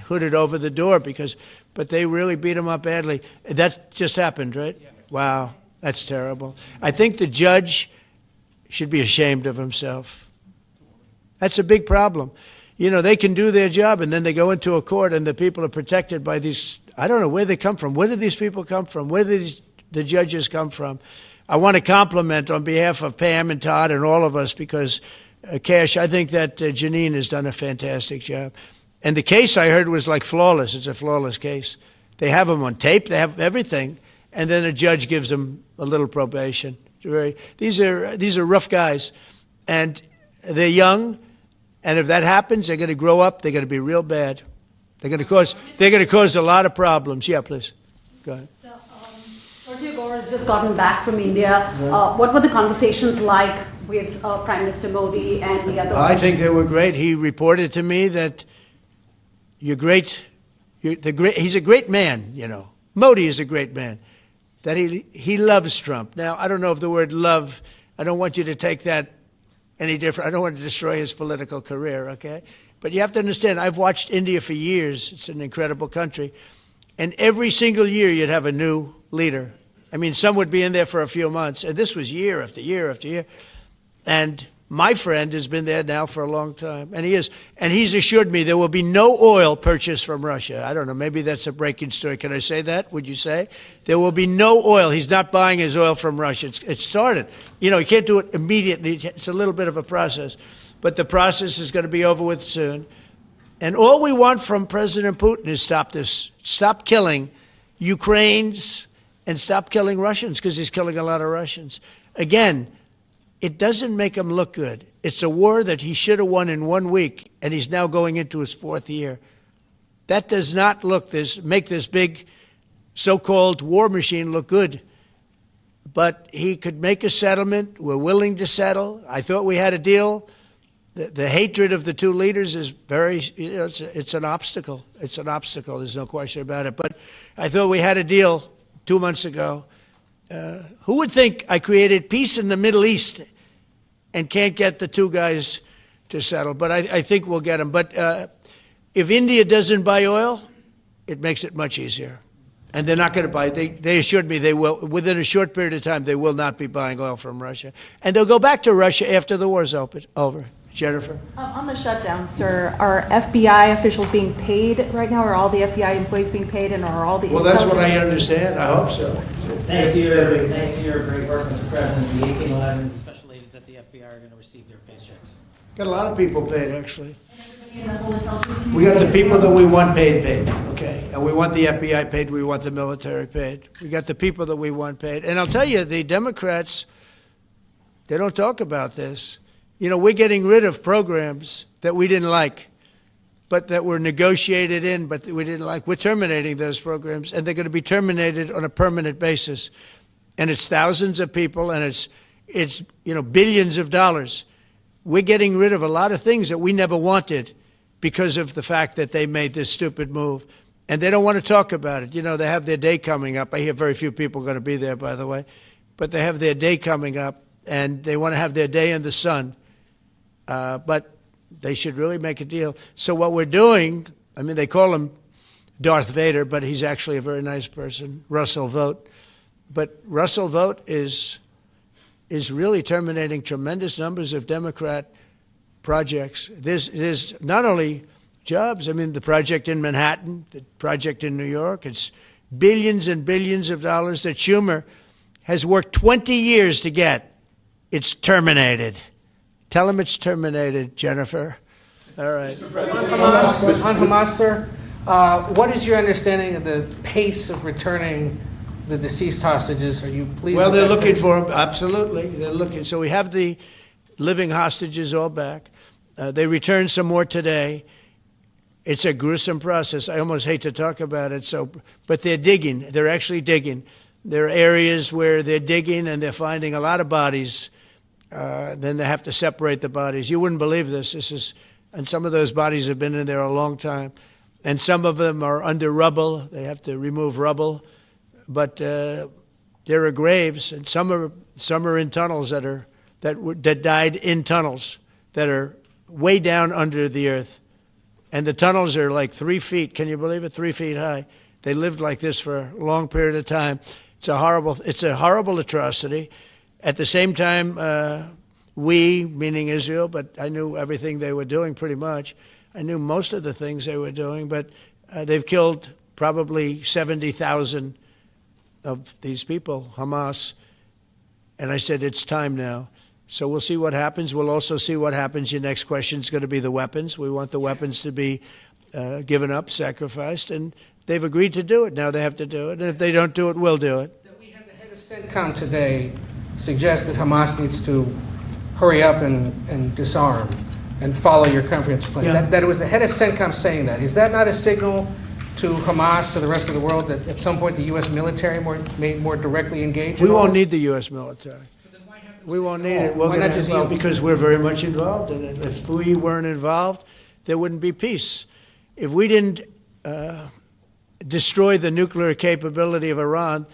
hooded over the door but they really beat him up badly. That just happened, right? Yes. Wow, that's terrible. I think the judge should be ashamed of himself. That's a big problem. They can do their job and then they go into a court and the people are protected by these, I don't know where they come from. Where do these people come from? Where do the judges come from? I want to compliment on behalf of Pam and Todd and all of us because, Kash, I think that Jeanine has done a fantastic job. And the case I heard was like flawless. It's a flawless case. They have them on tape. They have everything. and then a judge gives them a little probation. These are rough guys, and they're young, and if that happens, they're going to grow up. They're going to be real bad. They're going to cause a lot of problems. Yeah, please. Go ahead. So, Sergio Gore has just gotten back from India. What were the conversations like with Prime Minister Modi and the other? I think they were great. He reported to me that he's a great man, you know. Modi is a great man. That he loves Trump. Now, I don't know if the word love, I don't want you to take that any different. I don't want to destroy his political career, okay? But you have to understand, I've watched India for years. It's an incredible country. And every single year you'd have a new leader. I mean, some would be in there for a few months. And this was year after year after year. And my friend has been there now for a long time. And he's assured me there will be no oil purchased from Russia. I don't know, maybe that's a breaking story. Can I say that? Would you say? There will be no oil. He's not buying his oil from Russia. It started. You know, you can't do it immediately. It's a little bit of a process. But the process is going to be over with soon. And all we want from President Putin is stop this. Stop killing Ukrainians and stop killing Russians, because he's killing a lot of Russians. Again, it doesn't make him look good. It's a war that he should have won in 1 week, and he's now going into his 4th year. That does not make this big so-called war machine look good. But he could make a settlement. We're willing to settle. I thought we had a deal. The hatred of the two leaders is very, you know, it's an obstacle. It's an obstacle. There's no question about it. But I thought we had a deal 2 months ago. Who would think I created peace in the Middle East and can't get the two guys to settle? But I think we'll get them. But if India doesn't buy oil, it makes it much easier. And they're not going to buy it. They assured me they will. Within a short period of time, they will not be buying oil from Russia. And they'll go back to Russia after the war's over. Jennifer? On the shutdown, sir, are FBI officials being paid right now? Are all the FBI employees being paid, and are all the... Well, that's what I understand. I hope so. Thanks to your great work, Mr. President, the 1811 special agents at the FBI are going to receive their paychecks. Got a lot of people paid, actually. We got the people that we want paid, okay? And we want the FBI paid, we want the military paid. We got the people that we want paid. And I'll tell you, the Democrats, they don't talk about this. You know, we're getting rid of programs that we didn't like, but that were negotiated in, but we didn't like. We're terminating those programs, and they're going to be terminated on a permanent basis. And it's thousands of people, and it's you know, billions of dollars. We're getting rid of a lot of things that we never wanted because of the fact that they made this stupid move. And they don't want to talk about it. You know, they have their day coming up. I hear very few people are going to be there, by the way. But they have their day coming up, and they want to have their day in the sun. But they should really make a deal. So what we're doing, I mean, they call him Darth Vader, but he's actually a very nice person, Russell Vogt. But Russell Vogt is really terminating tremendous numbers of Democrat projects. There's not only jobs, I mean, the project in Manhattan, the project in New York, it's billions and billions of dollars that Schumer has worked 20 years to get. It's terminated. Tell him it's terminated, Jennifer. All right. On Hamas, sir, what is your understanding of the pace of returning the deceased hostages? Are you pleased? Well, with they're that looking pace? for them. Absolutely. They're looking. So we have the living hostages all back. They returned some more today. It's a gruesome process. I almost hate to talk about it. But they're digging. They're actually digging. There are areas where they're digging and they're finding a lot of bodies. Then they have to separate the bodies. You wouldn't believe this. And some of those bodies have been in there a long time. And some of them are under rubble. They have to remove rubble. But there are graves, and some are in tunnels that died in tunnels that are way down under the earth. And the tunnels are like 3 feet. Can you believe it? 3 feet high. They lived like this for a long period of time. It's a horrible atrocity. At the same time, we, meaning Israel, but I knew everything they were doing pretty much. I knew most of the things they were doing, but they've killed probably 70,000 of these people, Hamas. And I said, it's time now. So we'll see what happens. We'll also see what happens. Your next question is going to be the weapons. We want the weapons to be given up, sacrificed, and they've agreed to do it. Now they have to do it. And if they don't do it, we'll do it. CENTCOM today suggests that Hamas needs to hurry up and disarm and follow your comprehensive plan. Yeah. That it was the head of CENTCOM saying that. Is that not a signal to Hamas, to the rest of the world, that at some point the U.S. military may more directly engage? We won't need the U.S. military. We won't need it. We're Why not going just to, well, yield? because we're very much involved in it. If we weren't involved, there wouldn't be peace. If we didn't destroy the nuclear capability of Iran,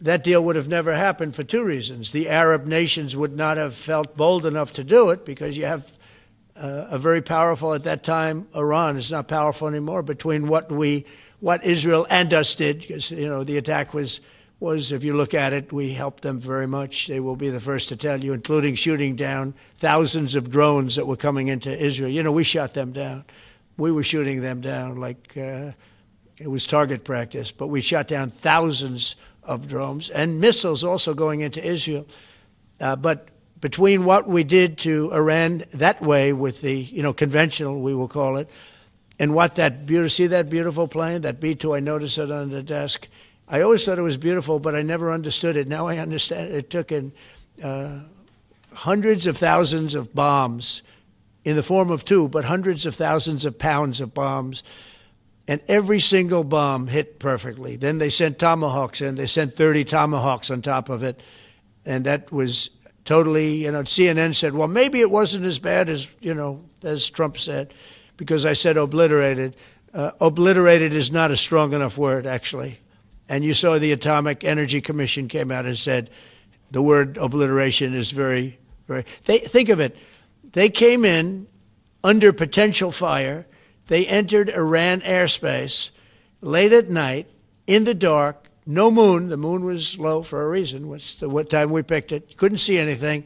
that deal would have never happened for two reasons. The Arab nations would not have felt bold enough to do it because you have a very powerful, at that time, Iran is not powerful anymore, between what Israel and us did, because, you know, the attack was, if you look at it, we helped them very much. They will be the first to tell you, including shooting down thousands of drones that were coming into Israel. You know, we shot them down. We were shooting them down like it was target practice, but we shot down thousands of drones and missiles also going into Israel. But between what we did to Iran that way with the, you know, conventional, we will call it, and what see that beautiful plane, that B-2, I noticed it on the desk. I always thought it was beautiful, but I never understood it. Now I understand it. It took in hundreds of thousands of bombs in the form of two, but hundreds of thousands of pounds of bombs. And every single bomb hit perfectly. Then they sent Tomahawks in. They sent 30 Tomahawks on top of it. And that was totally, you know, CNN said, well, maybe it wasn't as bad as, you know, as Trump said, because I said obliterated. Obliterated is not a strong enough word, actually. And you saw the Atomic Energy Commission came out and said the word obliteration is very, very, think of it. They came in under potential fire. They entered Iran airspace late at night, in the dark, no moon. The moon was low for a reason. What time we picked it. You couldn't see anything.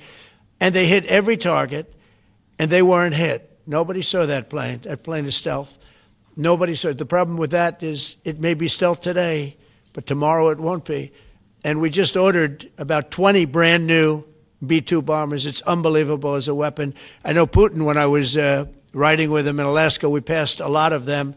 And they hit every target, and they weren't hit. Nobody saw that plane. That plane is stealth. Nobody saw it. The problem with that is it may be stealth today, but tomorrow it won't be. And we just ordered about 20 brand new B-2 bombers. It's unbelievable as a weapon. I know Putin, when I was riding with him in Alaska, we passed a lot of them.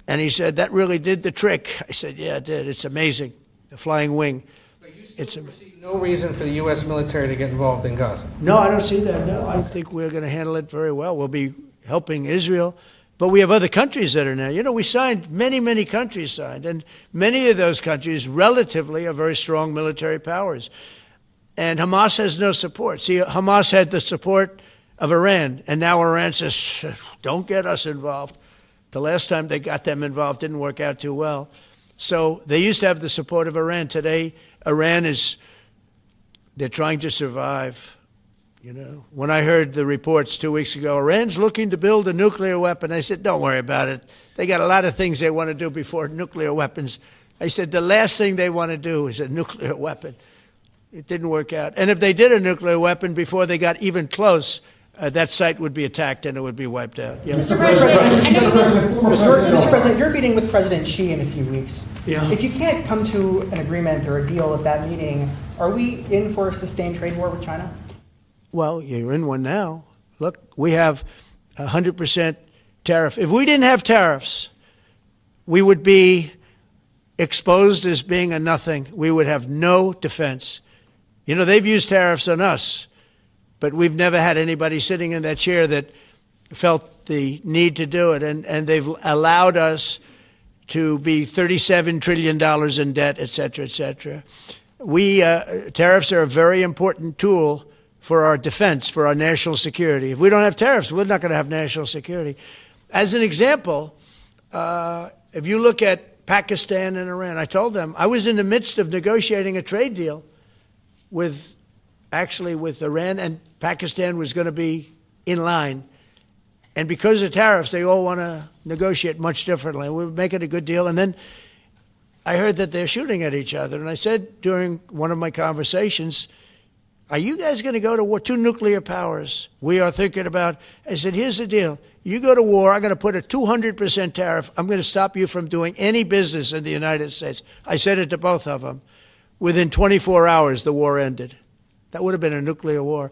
And he said, that really did the trick. I said, yeah, it did. It's amazing. The flying wing. But you still see no reason for the U.S. military to get involved in Gaza? No, I don't see that. No, I think we're going to handle it very well. We'll be helping Israel. But we have other countries that are now. You know, we signed, many countries signed. And many of those countries relatively are very strong military powers. And Hamas has no support. See, Hamas had the support of Iran. And now Iran says, don't get us involved. The last time they got them involved didn't work out too well. So they used to have the support of Iran. Today, Iran they're trying to survive. You know, when I heard the reports 2 weeks ago, Iran's looking to build a nuclear weapon, I said, don't worry about it. They got a lot of things they want to do before nuclear weapons. I said, the last thing they want to do is a nuclear weapon. It didn't work out. And if they did a nuclear weapon before they got even close, that site would be attacked and it would be wiped out. Yeah. Mr. President, you're meeting with President Xi in a few weeks. Yeah. If you can't come to an agreement or a deal at that meeting, are we in for a sustained trade war with China? Well, you're in one now. Look, we have 100% tariff. If we didn't have tariffs, we would be exposed as being a nothing. We would have no defense. You know, they've used tariffs on us, but we've never had anybody sitting in that chair that felt the need to do it. And they've allowed us to be $37 trillion in debt, et cetera, et cetera. Tariffs are a very important tool for our defense, for our national security. If we don't have tariffs, we're not going to have national security. As an example, if you look at Pakistan and Iran, I told them I was in the midst of negotiating a trade deal with Iran, and Pakistan was going to be in line. And because of tariffs, they all want to negotiate much differently. We were making a good deal. And then I heard that they're shooting at each other. And I said during one of my conversations, are you guys going to go to war? Two nuclear powers. We are thinking about, I said, here's the deal. You go to war, I'm going to put a 200% tariff. I'm going to stop you from doing any business in the United States. I said it to both of them. Within 24 hours, the war ended. That would have been a nuclear war.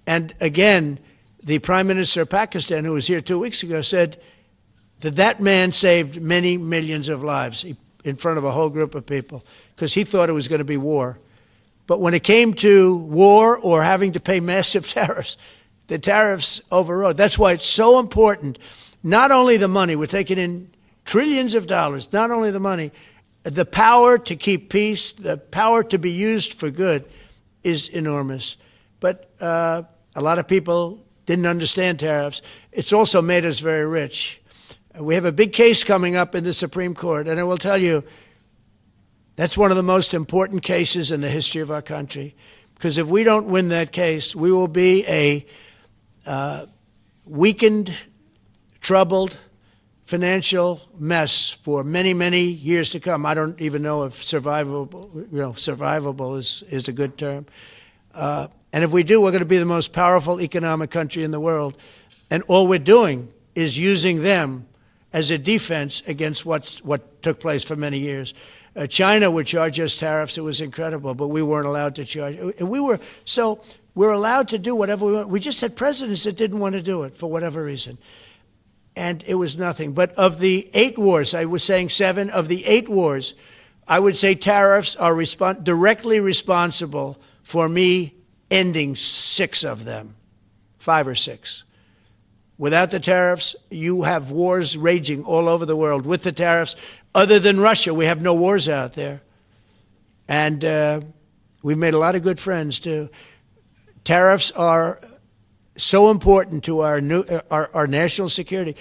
And again, the Prime Minister of Pakistan, who was here 2 weeks ago, said that man saved many millions of lives in front of a whole group of people because he thought it was going to be war. But when it came to war or having to pay massive tariffs, the tariffs overrode. That's why it's so important. Not only the money, we're taking in trillions of dollars, not only the money, the power to keep peace, the power to be used for good is enormous. But a lot of people didn't understand tariffs. It's also made us very rich. We have a big case coming up in the Supreme Court, and I will tell you, that's one of the most important cases in the history of our country. Because if we don't win that case, we will be a weakened, troubled, financial mess for many, many years to come. I don't even know if survivable is a good term. And if we do, we're going to be the most powerful economic country in the world. And all we're doing is using them as a defense against what took place for many years. China would charge us tariffs. It was incredible, but we weren't allowed to charge. And we're allowed to do whatever we want. We just had presidents that didn't want to do it for whatever reason. And it was nothing. But of the 8 wars, I was saying 7, of the 8 wars, I would say tariffs are directly responsible for me ending 6 of them, 5 or 6. Without the tariffs, you have wars raging all over the world. With the tariffs, other than Russia, we have no wars out there. And we've made a lot of good friends, too. Tariffs are so important to our national security.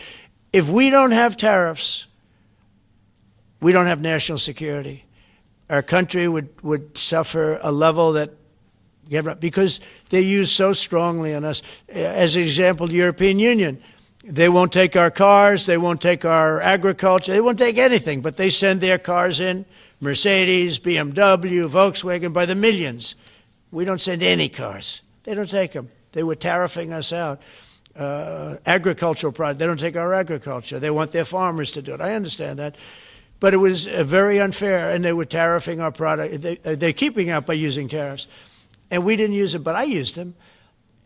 If we don't have tariffs, we don't have national security. Our country would suffer a level that, because they use so strongly on us. As an example, the European Union, they won't take our cars, they won't take our agriculture, they won't take anything, but they send their cars in, Mercedes, BMW, Volkswagen, by the millions. We don't send any cars. They don't take them. They were tariffing us out. Agricultural products, they don't take our agriculture. They want their farmers to do it. I understand that. But it was very unfair, and they were tariffing our product. They're keeping out by using tariffs. And we didn't use them, but I used them.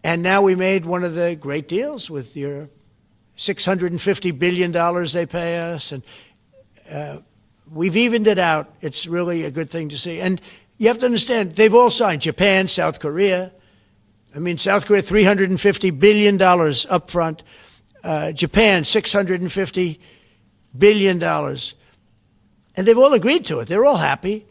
And now we made one of the great deals with Europe. $650 billion they pay us. And we've evened it out. It's really a good thing to see. And you have to understand, they've all signed. Japan, South Korea. I mean, South Korea, $350 billion up front. Japan, $650 billion. And they've all agreed to it. They're all happy.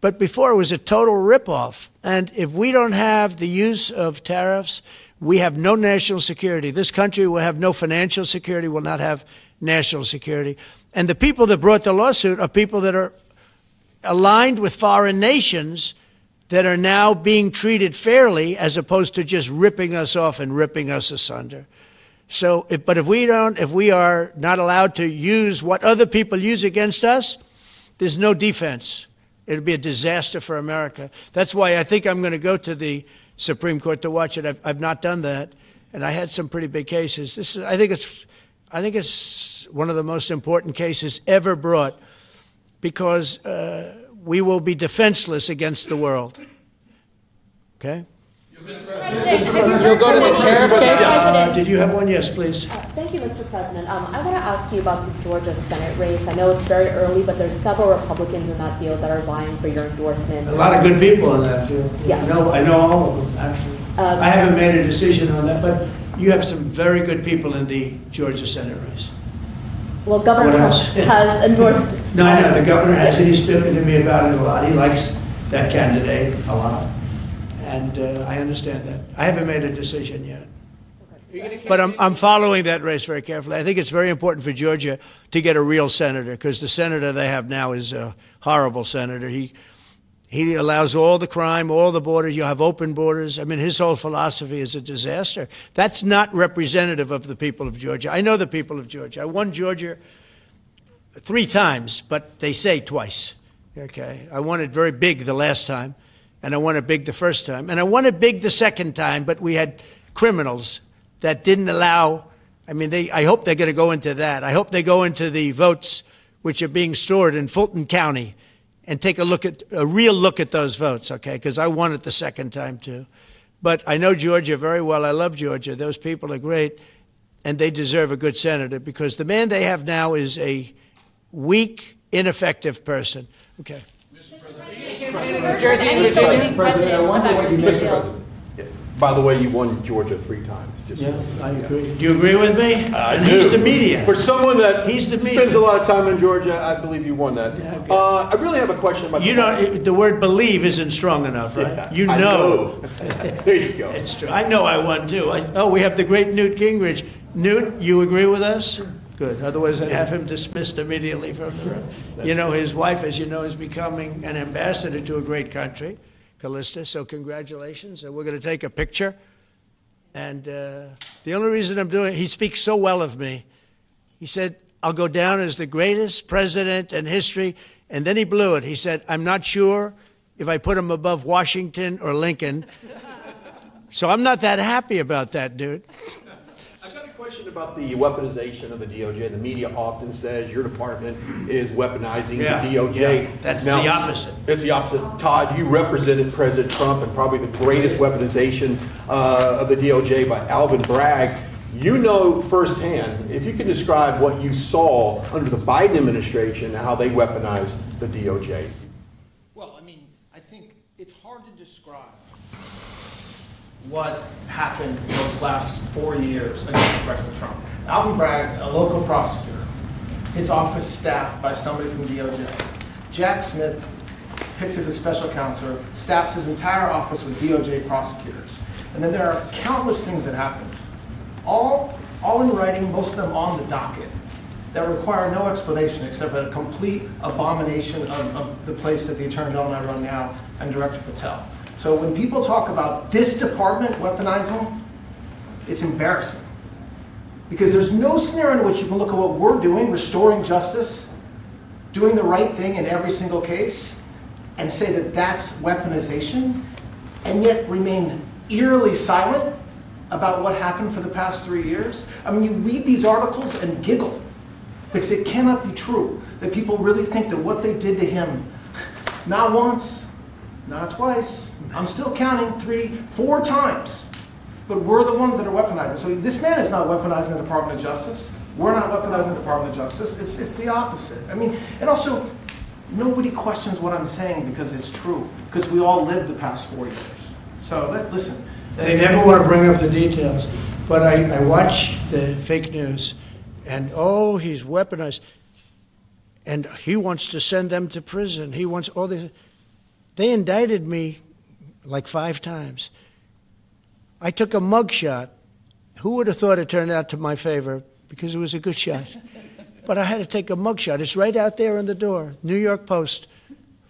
But before, it was a total ripoff. And if we don't have the use of tariffs, we have no national security. This country will have no financial security, will not have national security. And the people that brought the lawsuit are people that are aligned with foreign nations that are now being treated fairly, as opposed to just ripping us off and ripping us asunder. So, but if we are not allowed to use what other people use against us, there's no defense. It'll be a disaster for America. That's why I think I'm going to go to the Supreme Court to watch it. I've not done that, and I had some pretty big cases. I think it's one of the most important cases ever brought, because we will be defenseless against the world. Okay? You'll go to the tariff case? Did you have one? Yes, please. Thank you, Mr. President. I want to ask you about the Georgia Senate race. I know it's very early, but there's several Republicans in that field that are vying for your endorsement. A lot of good people in that field. Yes. I know all of them, actually. I haven't made a decision on that, but you have some very good people in the Georgia Senate race. Well, Governor Trump has endorsed. No, I know. The governor has. He's spoken to me about it a lot. He likes that candidate a lot. And I understand that. I haven't made a decision yet. But I'm following that race very carefully. I think it's very important for Georgia to get a real senator, because the senator they have now is a horrible senator. He allows all the crime, all the borders. You have open borders. I mean, his whole philosophy is a disaster. That's not representative of the people of Georgia. I know the people of Georgia. I won Georgia 3 times, but they say twice. Okay, I won it very big the last time. And I won it big the first time. And I won it big the second time, but we had criminals that didn't allow. I mean, I hope they're going to go into that. I hope they go into the votes which are being stored in Fulton County and take a real look at those votes, okay? Because I won it the second time, too. But I know Georgia very well. I love Georgia. Those people are great, and they deserve a good senator, because the man they have now is a weak, ineffective person. Okay. Jersey and Any Virginia? voting precedents wonder about what you your missed, deal? By the way, you won Georgia 3 times. Just Yeah, I agree. Do you agree with me? I And do. he's the media. For someone that He's the media. spends a lot of time in Georgia, I believe you won that. Yeah, okay. I really have a question about You know, the word believe isn't strong enough, right? Yeah, You I know. there you go. It's true. I know I won too. We have the great Newt Gingrich. Newt, you agree with us? Good. Otherwise, I'd have him dismissed immediately from the room. You know, his wife, as you know, is becoming an ambassador to a great country, Callista. So congratulations. And we're going to take a picture. And the only reason I'm doing it, he speaks so well of me. He said, I'll go down as the greatest president in history. And then he blew it. He said, I'm not sure if I put him above Washington or Lincoln. So I'm not that happy about that, dude. I've got a question about the weaponization of the DOJ. The media often says your department is weaponizing Yeah, the DOJ. yeah, that's the opposite. It's the opposite. Todd, you represented President Trump and probably the greatest weaponization of the DOJ by Alvin Bragg. You know firsthand, if you could describe what you saw under the Biden administration and how they weaponized the DOJ. Well, I mean, I think it's hard to describe what happened those last 4 years against President Trump. Alvin Bragg, a local prosecutor, his office staffed by somebody from DOJ. Jack Smith, picked as a special counselor, staffs his entire office with DOJ prosecutors. And then there are countless things that happened, all in writing, most of them on the docket, that require no explanation except a complete abomination of the place that the Attorney General and I run now, and Director Patel. So when people talk about this department weaponizing, it's embarrassing. Because there's no scenario in which you can look at what we're doing, restoring justice, doing the right thing in every single case, and say that that's weaponization, and yet remain eerily silent about what happened for the past 3 years. I mean, you read these articles and giggle, because it cannot be true that people really think that what they did to him, not once, not twice, I'm still counting 3, 4 times, but we're the ones that are weaponizing. So this man is not weaponizing the Department of Justice. We're not weaponizing the Department of Justice. It's the opposite. I mean, and also, nobody questions what I'm saying because it's true, because we all lived the past 4 years. So listen. They never want to bring up the details. But I watch the fake news, and he's weaponized. And he wants to send them to prison. He wants all this. They indicted me like 5 times. I took a mug shot. Who would have thought it turned out to my favor? Because it was a good shot. But I had to take a mug shot. It's right out there on the door. New York Post,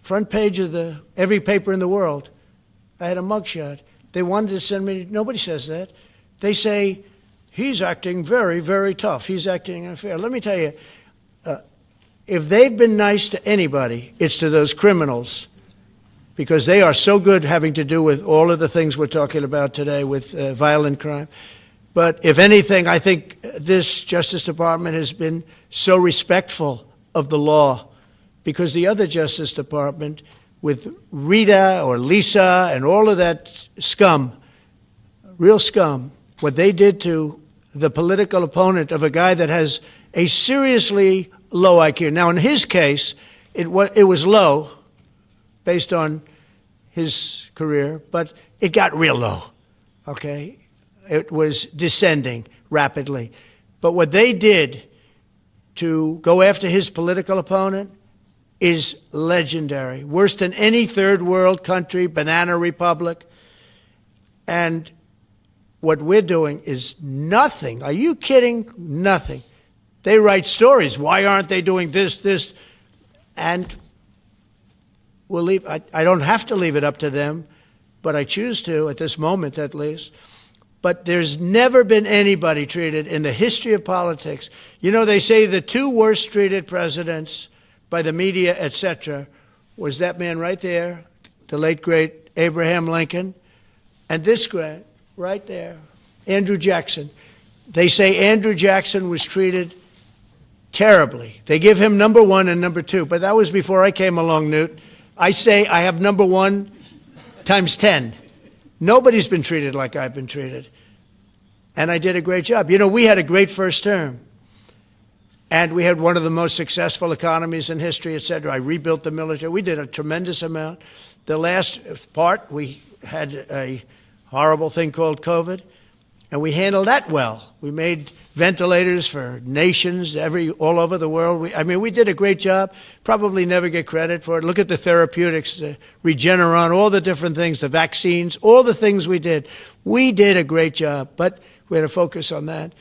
front page of every paper in the world. I had a mug shot. They wanted to send me, nobody says that. They say, he's acting very, very tough. He's acting unfair. Let me tell you, if they've been nice to anybody, it's to those criminals, because they are so good having to do with all of the things we're talking about today with violent crime. But if anything, I think this Justice Department has been so respectful of the law, because the other Justice Department, with Rita or Lisa and all of that scum, real scum, what they did to the political opponent of a guy that has a seriously low IQ. Now, in his case, it was low based on his career, but it got real low, okay? It was descending rapidly. But what they did to go after his political opponent is legendary, worse than any third world country, banana republic. And what we're doing is nothing. Are you kidding? Nothing. They write stories. Why aren't they doing this? And we'll leave. I don't have to leave it up to them, but I choose to at this moment at least. But there's never been anybody treated in the history of politics. You know, they say the 2 worst treated presidents by the media, etc., was that man right there, the late, great Abraham Lincoln, and this guy right there, Andrew Jackson. They say Andrew Jackson was treated terribly. They give him number 1 and number 2, but that was before I came along, Newt. I say I have number 1 times 10. Nobody's been treated like I've been treated. And I did a great job. You know, we had a great first term. And we had one of the most successful economies in history, et cetera. I rebuilt the military. We did a tremendous amount. The last part, we had a horrible thing called COVID, and we handled that well. We made ventilators for nations all over the world. We did a great job. Probably never get credit for it. Look at the therapeutics, the Regeneron, all the different things, the vaccines, all the things we did. We did a great job, but we had to focus on that.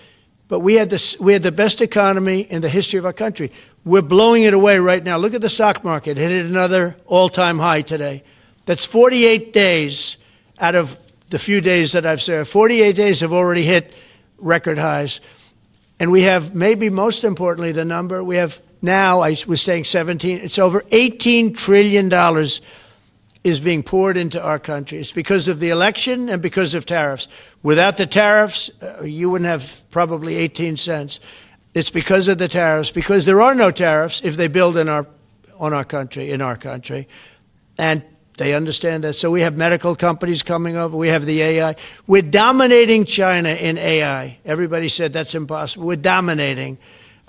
But we had the best economy in the history of our country. We're blowing it away right now. Look at the stock market. It hit another all-time high today. That's 48 days out of the few days that I've served. 48 days have already hit record highs. And we have, maybe most importantly, the number, we have now, I was saying 17, it's over $18 trillion is being poured into our country. It's because of the election and because of tariffs. Without the tariffs, you wouldn't have probably 18 cents. It's because of the tariffs, because there are no tariffs if they build in our country. And they understand that. So we have medical companies coming over. We have the AI. We're dominating China in AI. Everybody said that's impossible. We're dominating.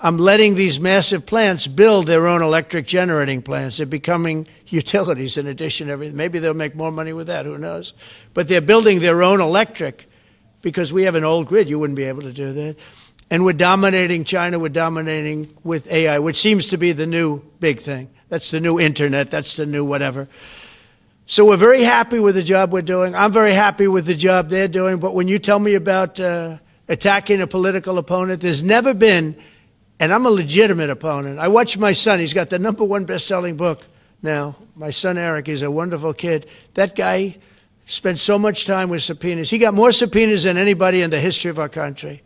I'm letting these massive plants build their own electric generating plants. They're becoming utilities in addition to everything. Maybe they'll make more money with that. Who knows? But they're building their own electric because we have an old grid. You wouldn't be able to do that. And we're dominating China. We're dominating with AI, which seems to be the new big thing. That's the new internet. That's the new whatever. So we're very happy with the job we're doing. I'm very happy with the job they're doing. But when you tell me about attacking a political opponent, there's never been, and I'm a legitimate opponent. I watch my son. He's got the #1 best-selling book now. My son, Eric, is a wonderful kid. That guy spent so much time with subpoenas. He got more subpoenas than anybody in the history of our country.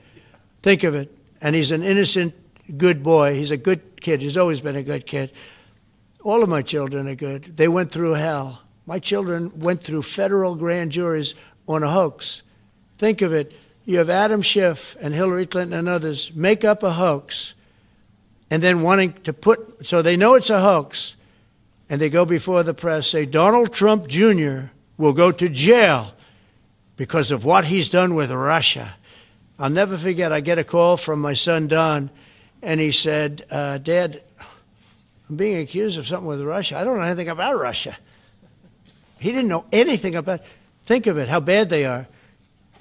Think of it. And he's an innocent, good boy. He's a good kid. He's always been a good kid. All of my children are good. They went through hell. My children went through federal grand juries on a hoax. Think of it. You have Adam Schiff and Hillary Clinton and others make up a hoax and then wanting to so they know it's a hoax, and they go before the press, say Donald Trump Jr. will go to jail because of what he's done with Russia. I'll never forget, I get a call from my son, Don, and he said, Dad, I'm being accused of something with Russia. I don't know anything about Russia. He didn't know anything about it. Think of it, how bad they are.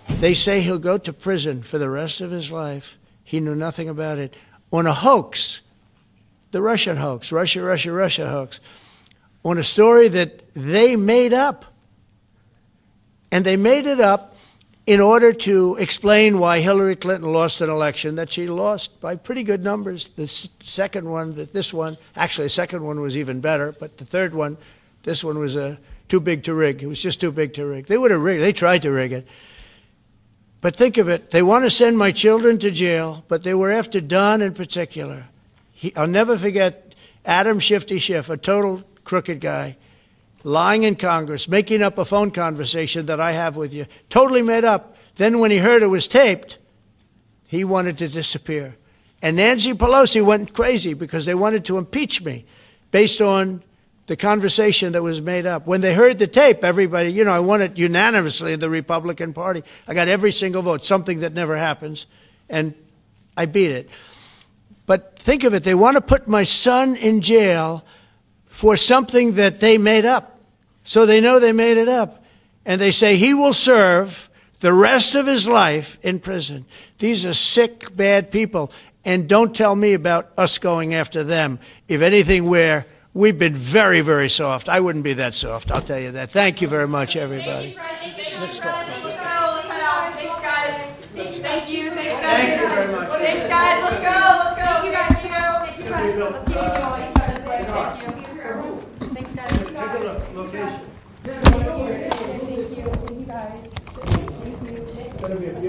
They say he'll go to prison for the rest of his life. He knew nothing about it. On a hoax, the Russian hoax, Russia hoax, on a story that they made up. And they made it up in order to explain why Hillary Clinton lost an election that she lost by pretty good numbers. The second one, actually the second one was even better, but the third one, this one was too big to rig. It was just too big to rig. They would have rigged. They tried to rig it. But think of it. They want to send my children to jail, but they were after Don in particular. I'll never forget Adam Shifty Schiff, a total crooked guy, lying in Congress, making up a phone conversation that I have with you, totally made up. Then when he heard it was taped, he wanted to disappear. And Nancy Pelosi went crazy because they wanted to impeach me based on the conversation that was made up. When they heard the tape, everybody, I won it unanimously in the Republican Party. I got every single vote, something that never happens, and I beat it. But think of it, they want to put my son in jail for something that they made up. So they know they made it up. And they say he will serve the rest of his life in prison. These are sick, bad people. And don't tell me about us going after them. If anything, we've been very, very soft. I wouldn't be that soft, I'll tell you that. Thank you very much, everybody. Let's talk. Thanks, guys. Thank you. Thanks, guys. Thank you very much. Thanks, guys. Let's go. Thank you, guys. Thank you, guys. Let's keep it going. Thank you. Thanks, guys. Take a look. Location. Thank you. Thank you, guys. It's going to be a beautiful